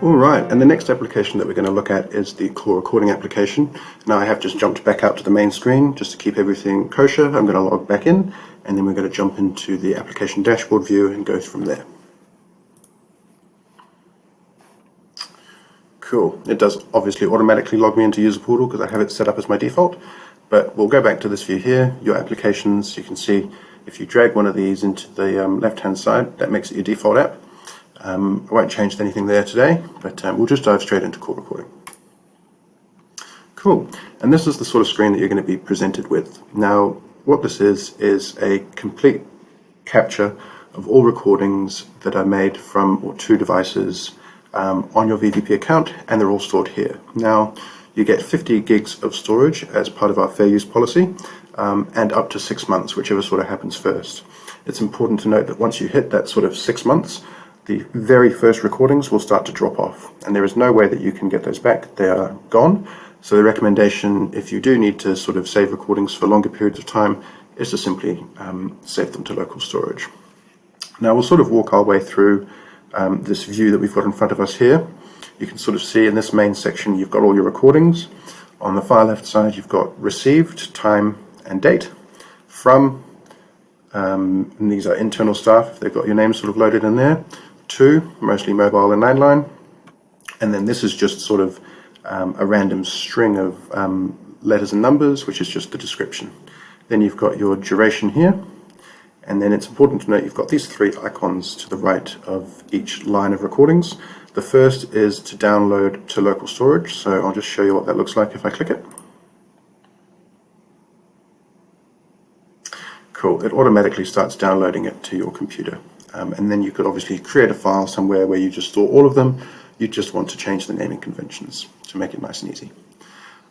Alright, and the next application that we're going to look at is the call recording application. Now I have just jumped back out to the main screen just to keep everything kosher. I'm going to log back in, and then we're going to jump into the application dashboard view and go from there. Cool. It does obviously automatically log me into user portal because I have it set up as my default, but we'll go back to this view here, your applications. You can see if you drag one of these into the left hand side, that makes it your default app. I won't change anything there today, but we'll just dive straight into call recording. Cool, and this is the sort of screen that you're going to be presented with. Now, what this is a complete capture of all recordings that are made from or to devices on your VVP account, and they're all stored here. Now, you get 50 gigs of storage as part of our fair use policy, and up to 6 months, whichever sort of happens first. It's important to note that once you hit that sort of 6 months, the very first recordings will start to drop off, and there is no way that you can get those back. They are gone. So the recommendation, if you do need to sort of save recordings for longer periods of time, is to simply save them to local storage. Now we'll sort of walk our way through this view that we've got in front of us here. You can sort of see in this main section you've got all your recordings. On the far left side you've got received, time and date, from, and these are internal staff, they've got your name sort of loaded in there, to, mostly mobile and landline, and then this is just sort of a random string of letters and numbers, which is just the description. Then you've got your duration here, and then it's important to note you've got these three icons to the right of each line of recordings. The first is to download to local storage, so I'll just show you what that looks like if I click it. Cool, it automatically starts downloading it to your computer. And then you could obviously create a file somewhere where you just store all of them. You just want to change the naming conventions to make it nice and easy.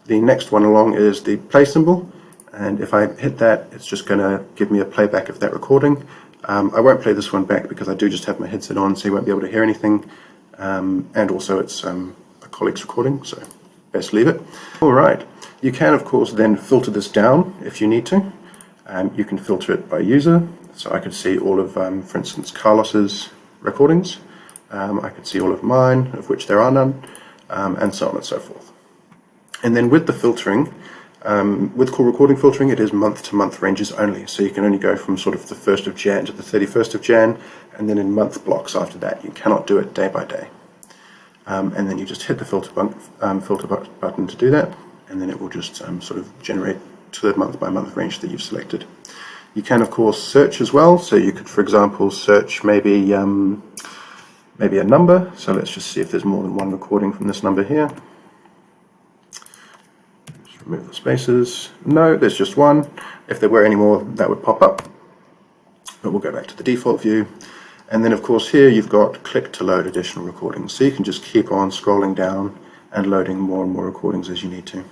The next one along is the play symbol, and if I hit that, it's just going to give me a playback of that recording. I won't play this one back because I do just have my headset on, so you won't be able to hear anything. And also it's a colleague's recording, so best leave it. Alright, you can of course then filter this down if you need to. You can filter it by user. So I could see all of, for instance, Carlos's recordings. I could see all of mine, of which there are none, and so on and so forth. And then with the filtering, with call recording filtering, it is month-to-month ranges only. So you can only go from sort of the 1st of Jan to the 31st of Jan, and then in month blocks after that. You cannot do it day by day. And then you just hit the filter button to do that, and then it will just sort of generate to the month-by-month range that you've selected. You can of course search as well, so you could for example search maybe a number. So let's just see if there's more than one recording from this number here. Just remove the spaces. No, there's just one. If there were any more, that would pop up, but we'll go back to the default view. And then of course here you've got click to load additional recordings, so you can just keep on scrolling down and loading more and more recordings as you need to.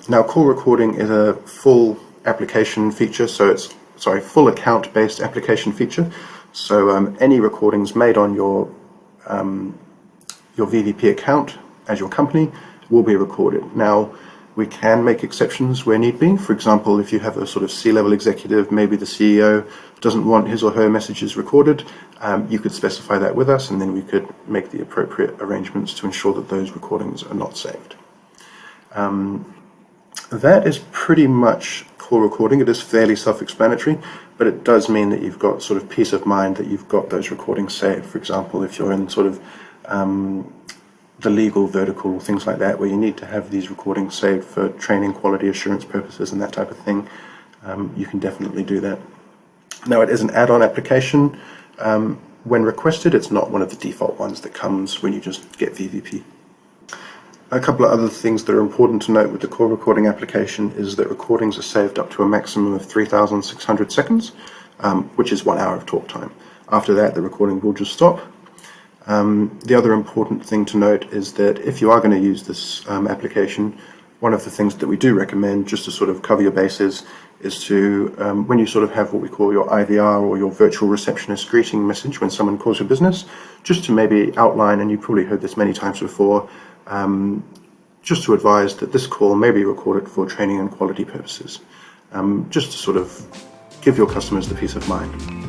Now call recording is a full application feature, so it's full account based application feature. So any recordings made on your VVP account as your company will be recorded. Now we can make exceptions where need be. For example, if you have a sort of C-level executive, maybe the CEO doesn't want his or her messages recorded, you could specify that with us, and then we could make the appropriate arrangements to ensure that those recordings are not saved. That is pretty much call recording. It is fairly self-explanatory, but it does mean that you've got sort of peace of mind that you've got those recordings saved. For example, if you're in sort of the legal vertical, things like that, where you need to have these recordings saved for training, quality assurance purposes and that type of thing, you can definitely do that. Now it is an add-on application. When requested, it's not one of the default ones that comes when you just get VVP. A couple of other things that are important to note with the call recording application is that recordings are saved up to a maximum of 3,600 seconds, which is 1 hour of talk time. After that, the recording will just stop. The other important thing to note is that if you are going to use this application, one of the things that we do recommend, just to sort of cover your bases, is to, when you sort of have what we call your IVR or your virtual receptionist greeting message when someone calls your business, just to maybe outline, and you've probably heard this many times before, just to advise that this call may be recorded for training and quality purposes, just to sort of give your customers the peace of mind.